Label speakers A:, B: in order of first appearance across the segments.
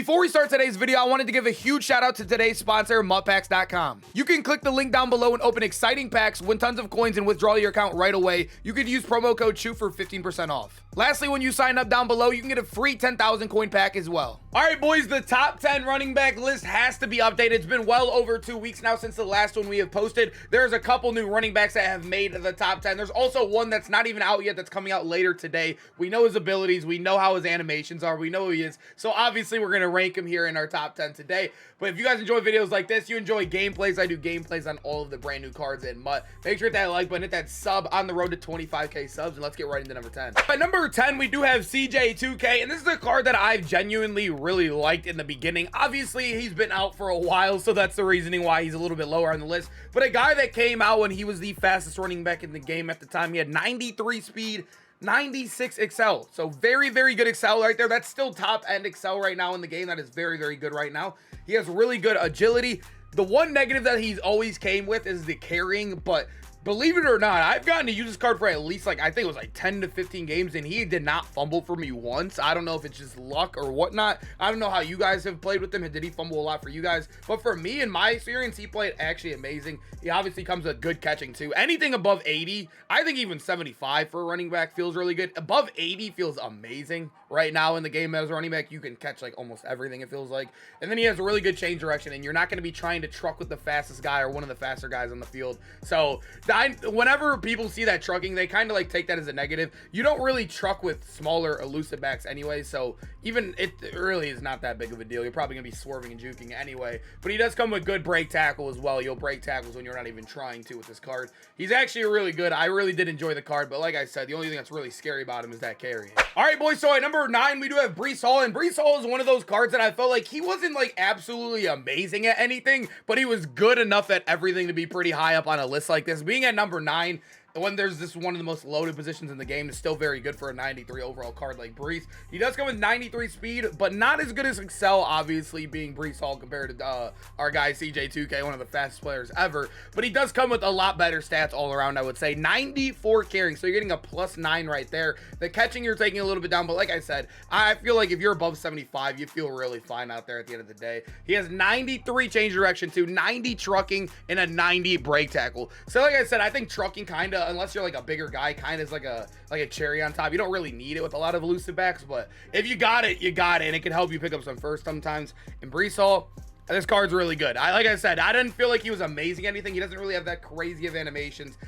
A: Before we start today's video, I wanted to give a huge shout out to today's sponsor, MutPacks.com. You can click the link down below and open exciting packs, win tons of coins, and withdraw your account right away. You could use promo code SHOOT for 15% off. Lastly, when you sign up down below, you can get a free 10,000 coin pack as well. All right, boys, the top 10 running back list has to be updated. It's been well over 2 weeks now since the last one we have posted. There's a couple new running backs that have made the top 10. There's also one that's not even out yet that's coming out later today. We know his abilities. We know how his animations are. We know who he is. So obviously, we're going to rank him here in our top 10 today. But if you guys enjoy videos like this, you enjoy gameplays, I do gameplays on all of the brand new cards in MUT. Make sure to hit that like button, hit that sub on the road to 25k subs, and let's get right into number 10. At number 10, we do have CJ2K, and this is a card that I've genuinely really liked in the beginning. Obviously, he's been out for a while, so that's the reasoning why he's a little bit lower on the list. But a guy that came out when he was the fastest running back in the game at the time, he had 93 speed, 96 excel, so very good excel right there. That's still top end excel right now in the game. That is very good right now. He has really good agility. The one negative that he's always came with is the carrying, but believe it or not, I've gotten to use this card for at least, like, I think it was like 10 to 15 games, and he did not fumble for me once. I don't know if it's just luck or whatnot. I don't know how you guys have played with him, and did he fumble a lot for you guys? But for me, in my experience, he played actually amazing. He obviously comes with good catching too. Anything above 80, I think even 75 for a running back feels really good. Above 80 feels amazing. Right now in the game as a running back, you can catch like almost everything, it feels like. And then he has a really good change direction, and you're not going to be trying to truck with the fastest guy or one of the faster guys on the field. So whenever people see that trucking, they kind of like take that as a negative. You don't really truck with smaller elusive backs anyway, so even it really is not that big of a deal. You're probably going to be swerving and juking anyway. But he does come with good break tackle as well. You'll break tackles when you're not even trying to with this card. He's actually really good. I really did enjoy the card, but like I said, the only thing that's really scary about him is that carry. All right, boys, so at number 9, we do have BREECE Hall, and BREECE Hall is one of those cards that I felt like he wasn't like absolutely amazing at anything, but he was good enough at everything to be pretty high up on a list like this. Being at number 9, when there's this one of the most loaded positions in the game, is still very good for a 93 overall card like BREECE. He does come with 93 speed, but not as good as excel, obviously, being BREECE Hall compared to our guy CJ2K, one of the fastest players ever. But he does come with a lot better stats all around, I would say. 94 carrying, so you're getting a +9 right there. The catching, you're taking a little bit down, but like I said, I feel like if you're above 75, you feel really fine out there at the end of the day. He has 93 change direction too, 90 trucking, and a 90 break tackle. So like I said, I think trucking kind of, unless you're like a bigger guy, kind of is like a cherry on top. You don't really need it with a lot of elusive backs, but if you got it, you got it, and it can help you pick up some first sometimes. In BREECE Hall, this card's really good. Like I said, I didn't feel like he was amazing at anything. He doesn't really have that crazy of animations.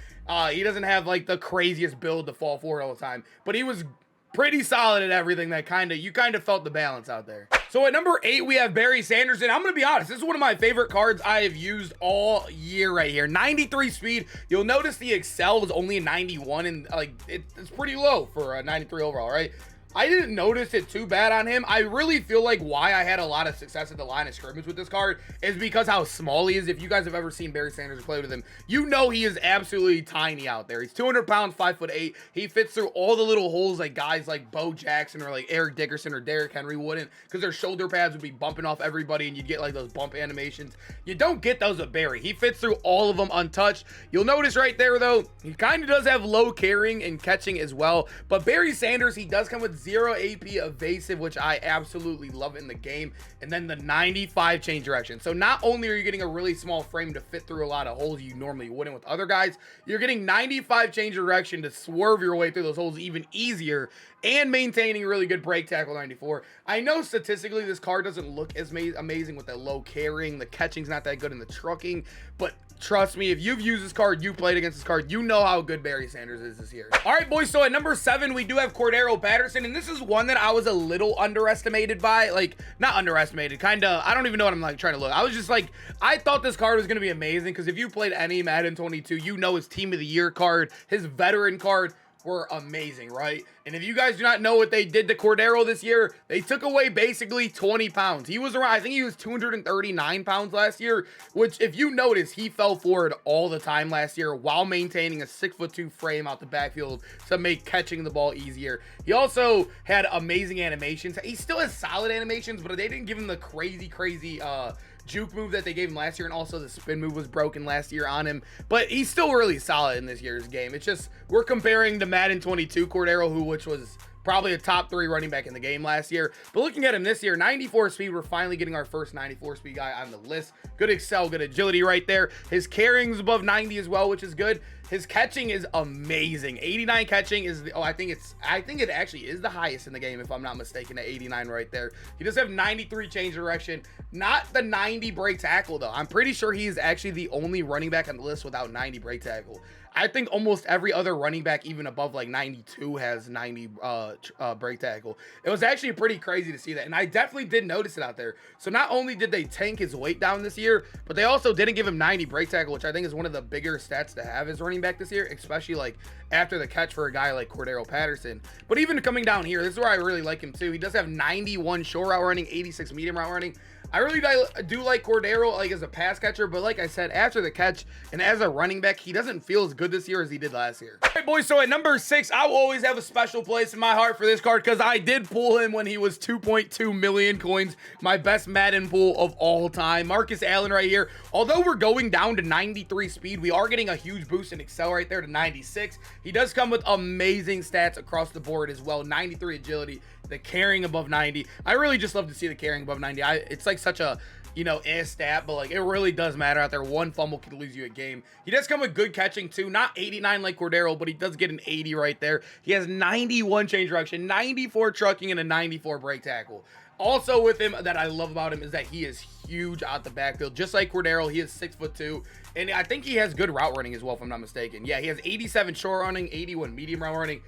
A: He doesn't have like the craziest build to fall forward all the time, but he was pretty solid at everything. That you kind of felt the balance out there. So at number 8, we have Barry Sanders, and I'm going to be honest, this is one of my favorite cards I have used all year right here. 93 speed. You'll notice the excel is only a 91, and like it's pretty low for a 93 overall, right? I didn't notice it too bad on him. I really feel like why I had a lot of success at the line of scrimmage with this card is because how small he is. If you guys have ever seen Barry Sanders play with him, you know he is absolutely tiny out there. He's 200 pounds, 5'8". He fits through all the little holes like guys like Bo Jackson or like Eric Dickerson or Derrick Henry wouldn't, because their shoulder pads would be bumping off everybody and you'd get like those bump animations. You don't get those with Barry. He fits through all of them untouched. You'll notice right there though, he kind of does have low carrying and catching as well, but Barry Sanders, he does come with 0 AP evasive, which I absolutely love in the game, and then the 95 change direction. So not only are you getting a really small frame to fit through a lot of holes you normally wouldn't with other guys, you're getting 95 change direction to swerve your way through those holes even easier, and maintaining really good break tackle 94. I know statistically this card doesn't look as amazing with the low carrying, the catching's not that good in the trucking, but trust me, if you've used this card, you played against this card, you know how good Barry Sanders is this year. All right, boys, so at number 7, we do have Cordero Patterson, and this is one that I was a little underestimated by. Like, not underestimated, kind of, I don't even know what I'm like trying to look. I was just like, I thought this card was going to be amazing, because if you played any Madden 22, you know his Team of the Year card, his veteran card were amazing, right? And if you guys do not know what they did to Cordero this year, they took away basically 20 pounds. He was around, I think he was 239 pounds last year, which if you notice, he fell forward all the time last year while maintaining a 6'2" frame out the backfield to make catching the ball easier. He also had amazing animations. He still has solid animations, but they didn't give him the crazy juke move that they gave him last year, and also the spin move was broken last year on him, but he's still really solid in this year's game. It's just we're comparing to Madden 22 Cordero, which was probably a top 3 running back in the game last year. But looking at him this year, 94 speed, we're finally getting our first 94 speed guy on the list. Good excel, good agility right there. His carrying's above 90 as well, which is good. His catching is amazing. 89 catching is the, I think it actually is the highest in the game, if I'm not mistaken, at 89 right there. He does have 93 change direction, not the 90 break tackle though. I'm pretty sure he is actually the only running back on the list without 90 break tackle. I think almost every other running back, even above like 92, has 90 break tackle. It was actually pretty crazy to see that, and I definitely did notice it out there. So not only did they tank his weight down this year, but they also didn't give him 90 break tackle, which I think is one of the bigger stats to have as running back this year, especially like after the catch for a guy like CORDARRELLE Patterson. But even coming down here, this is where I really like him too. He does have 91 short route running, 86 medium route running. I really do like CORDARRELLE like as a pass catcher, but like I said, after the catch and as a running back, he doesn't feel as good this year as he did last year. All right, boys, so at number 6, I will always have a special place in my heart for this card because I did pull him when he was 2.2 million coins, my best Madden pull of all time. Marcus Allen right here. Although we're going down to 93 speed, we are getting a huge boost in excel right there to 96. He does come with amazing stats across the board as well. 93 agility, the carrying above 90. I really just love to see the carrying above 90. It's like such a, you know, stat, but like it really does matter out there. One fumble can lose you a game. He does come with good catching too, not 89 like CORDARRELLE, but he does get an 80 right there. He has 91 change direction, 94 trucking, and a 94 break tackle. Also with him that I love about him is that he is huge out the backfield. Just like CORDARRELLE, he is 6'2", and I think he has good route running as well, if I'm not mistaken. Yeah, he has 87 short running, 81 medium route running.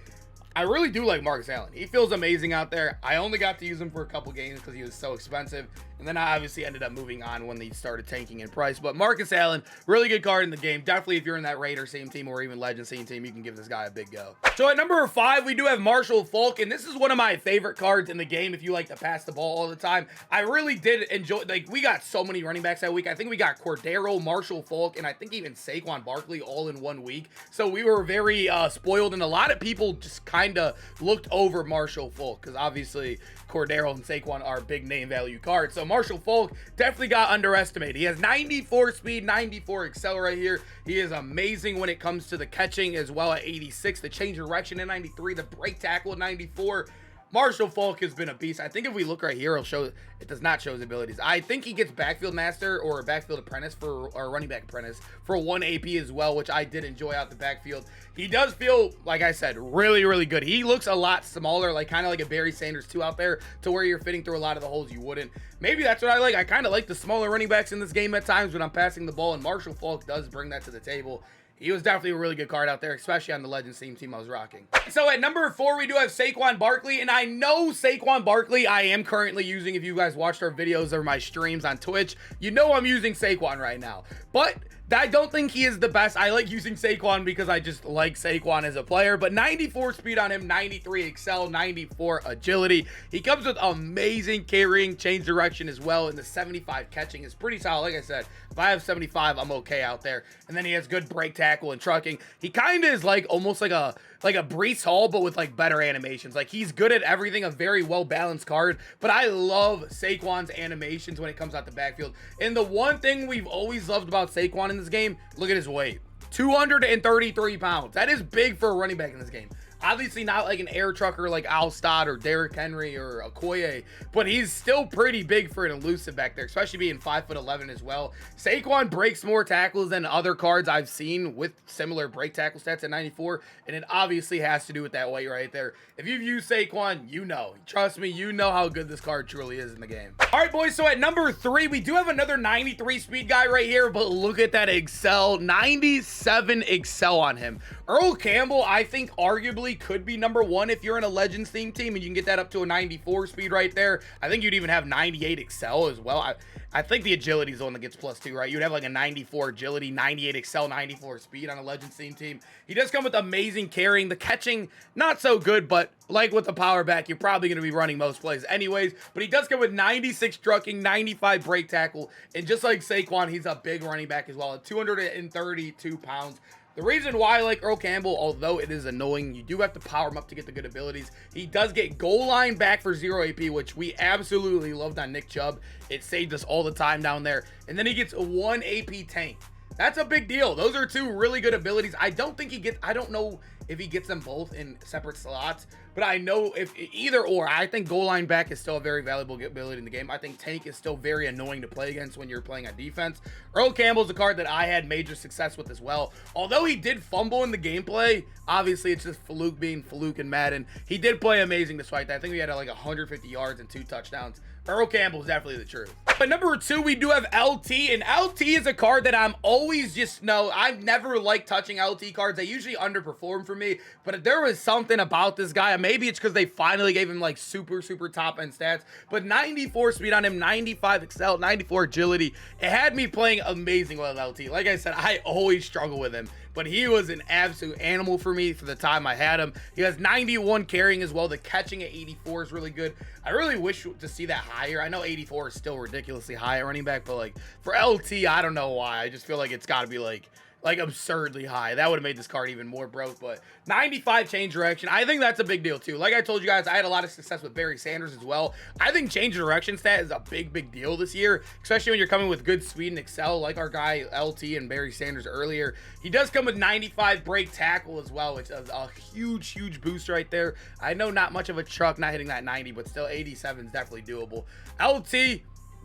A: I really do like Marcus Allen. He feels amazing out there. I only got to use him for a couple games because he was so expensive. And then I obviously ended up moving on when they started tanking in price. But Marcus Allen, really good card in the game. Definitely if you're in that Raider same team or even Legend same team, you can give this guy a big go. So at number 5, we do have FAULK. And this is one of my favorite cards in the game if you like to pass the ball all the time. I really did enjoy, like, we got so many running backs that week. I think we got CORDARRELLE, FAULK, and I think even BARKLEY all in one week. So we were very spoiled. And a lot of people just kind of looked over FAULK because obviously CORDARRELLE and SAQUON are big name value cards. So FAULK definitely got underestimated. He has 94 speed, 94 excel right here. He is amazing when it comes to the catching as well at 86, the change direction at 93, the break tackle at 94. FAULK has been a beast. I think if we look right here, it'll show, it does not show his abilities. I think he gets backfield master or backfield apprentice for, or running back apprentice for 1 AP as well, which I did enjoy out the backfield. He does feel, like I said, really, really good. He looks a lot smaller, like kind of like a Barry Sanders 2 out there, to where you're fitting through a lot of the holes you wouldn't. Maybe that's what I like. I kind of like the smaller running backs in this game at times when I'm passing the ball, and FAULK does bring that to the table. He was definitely a really good card out there, especially on the Legends team I was rocking. So at number 4, we do have Saquon Barkley, and I know Saquon Barkley I am currently using. If you guys watched our videos or my streams on Twitch, you know I'm using Saquon right now. But I don't think he is the best. I like using Saquon because I just like Saquon as a player, but 94 speed on him, 93 excel, 94 agility. He comes with amazing carrying, change direction as well, and the 75 catching is pretty solid. Like I said, if I have 75, I'm okay out there. And then he has good break tackle and trucking. He kind of is like almost like a BREECE Hall, but with like better animations. Like he's good at everything, a very well balanced card, but I love Saquon's animations when it comes out the backfield. And the one thing we've always loved about Saquon in this game, look at his weight, 233 pounds. That is big for a running back in this game. Obviously not like an air trucker like Alstott or Derrick Henry or Okoye, but he's still pretty big for an elusive back there, especially being 5'11" as well. Saquon breaks more tackles than other cards I've seen with similar break tackle stats at 94, and it obviously has to do with that weight right there. If you've used Saquon, you know. Trust me, you know how good this card truly is in the game. All right, boys, so at number 3, we do have another 93 speed guy right here, but look at that excel, 97 excel on him. Earl Campbell, I think, arguably could be number 1 if you're in a Legends team and you can get that up to a 94 speed right there. I think you'd even have 98 excel as well. I think the agility is the one that gets +2, right? You'd have like a 94 agility, 98 excel, 94 speed on a Legends team. He does come with amazing carrying. The catching, not so good, but like with the power back, you're probably going to be running most plays anyways. But he does come with 96 trucking, 95 break tackle, and just like Saquon, he's a big running back as well at 232 pounds. The reason why I like Earl Campbell, although it is annoying, you do have to power him up to get the good abilities. He does get goal line back for 0 AP, which we absolutely loved on Nick Chubb. It saved us all the time down there. And then he gets a 1 AP tank. That's a big deal. Those are 2 really good abilities. I don't think he gets, I don't know if he gets them both in separate slots. But I know if either or, I think goal line back is still a very valuable ability in the game. I think tank is still very annoying to play against when you're playing on defense. Earl Campbell's a card that I had major success with as well. Although he did fumble in the gameplay, obviously it's just FAULK being FAULK in Madden. He did play amazing despite that. I think we had like 150 yards and 2 touchdowns. Earl Campbell's definitely the truth. But number 2, we do have LT, and LT is a card that I'm always I've never liked touching LT cards. They usually underperform for me, but there was something about this guy. Maybe it's because they finally gave him like super top end stats, but 94 speed on him, 95 excel, 94 agility. It had me playing amazing with LT. Like I said, I always struggle with him, but he was an absolute animal for me for the time I had him. He has 91 carrying as well. The catching at 84 is really good. I really wish to see that higher. I know 84 is still ridiculously high at running back, but like for LT, I don't know why. I just feel like it's got to be like absurdly high. That would have made this card even more broke. But 95 change direction, I think that's a big deal too. Like I told you guys, I had a lot of success with Barry Sanders as well. I think change direction stat is a big deal this year, especially when you're coming with good speed and excel like our guy LT and Barry Sanders earlier. He does come with 95 break tackle as well, which is a huge boost right there. I know not much of a truck, not hitting that 90, but still 87 is definitely doable. LT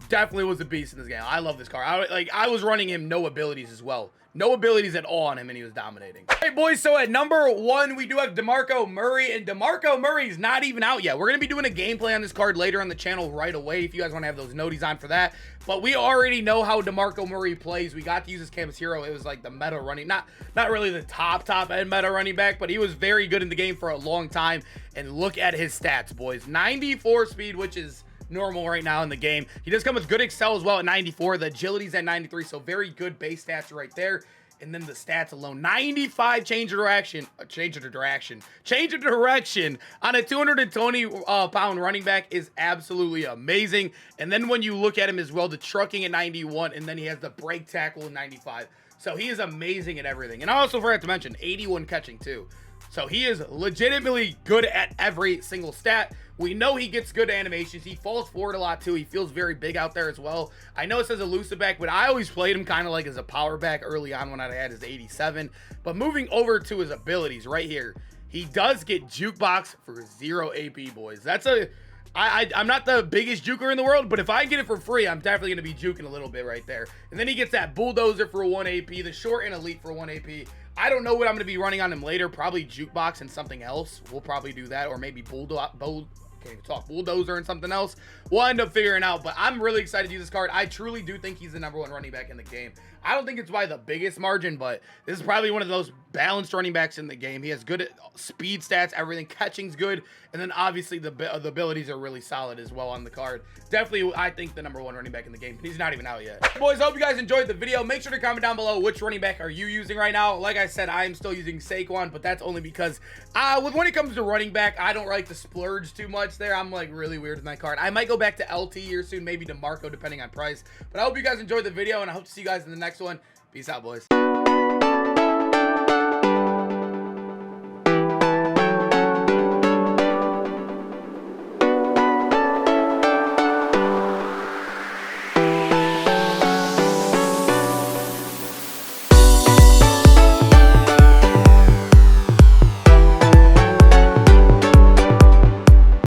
A: definitely was a beast in this game. I love this card. I was running him no abilities as well. No abilities at all on him, and he was dominating. Hey, boys, so at number 1, we do have DeMarco Murray, and DeMarco Murray's not even out yet. We're going to be doing a gameplay on this card later on the channel right away if you guys want to have those noties on for that. But we already know how DeMarco Murray plays. We got to use his Campus Hero. It was like the meta running, not really the top end meta running back, but he was very good in the game for a long time. And look at his stats, boys. 94 speed, which is normal right now in the game. He does come with good excel as well at 94. The agility's at 93, so very good base stats right there. And then the stats alone, 95 change of direction on a 220 pound running back is absolutely amazing. And then when you look at him as well, the trucking at 91, and then he has the break tackle at 95. So he is amazing at everything. And I also forgot to mention 81 catching too. So he is legitimately good at every single stat. We know he gets good animations. He falls forward a lot too. He feels very big out there as well. I know it says elusive back, but I always played him kind of like as a power back early on when I had his 87. But moving over to his abilities right here, he does get jukebox for 0 AP, boys. That's I'm not the biggest juker in the world, but if I get it for free, I'm definitely going to be juking a little bit right there. And then he gets that bulldozer for 1 AP, the short and elite for 1 AP. I don't know what I'm going to be running on him later. Probably jukebox and something else. We'll probably do that, or maybe bulldozer and something else. We'll end up figuring out, but I'm really excited to use this card. I truly do think he's the #1 running back in the game. I don't think it's by the biggest margin, but this is probably one of those balanced running backs in the game. He has good speed stats, everything. Catching's good, and then obviously the abilities are really solid as well on the card. Definitely, I think the #1 running back in the game. He's not even out yet. Boys, I hope you guys enjoyed the video. Make sure to comment down below which running back are you using right now. Like I said, I am still using SAQUON, but that's only because when it comes to running back, I don't like to splurge too much there. I'm like really weird with my card. I might go back to LT here soon, maybe to Marco, depending on price. But I hope you guys enjoyed the video, and I hope to see you guys in the next one. Peace out, boys.